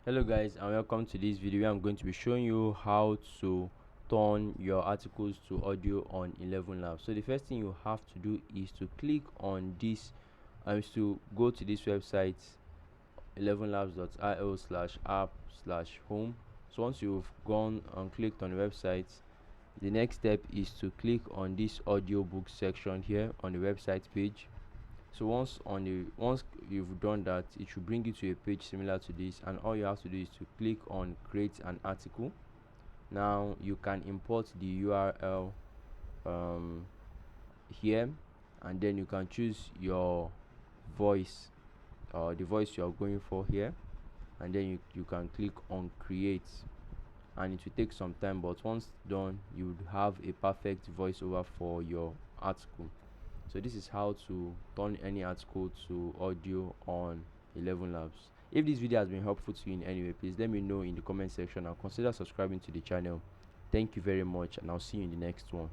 Hello guys, and welcome to this video where I'm going to be showing you how to turn your articles to audio on 11 Labs. So the first thing you have to do is to click on this, is to go to this website 11labs.io/app/home. So once you've gone and clicked on the website, the next step is to click on this audiobook section here on the website page. So once you've done that, it should bring you to a page similar to this, and all you have to do is to click on create an article. Now you can import the URL here, and then you can choose your voice, the voice you are going for here, and then you can click on create, and it will take some time, but once done you would have a perfect voiceover for your article. So this is how to turn any article to audio on 11 Labs. If this video has been helpful to you in any way, please let me know in the comment section and consider subscribing to the channel. Thank you very much, and I'll see you in the next one.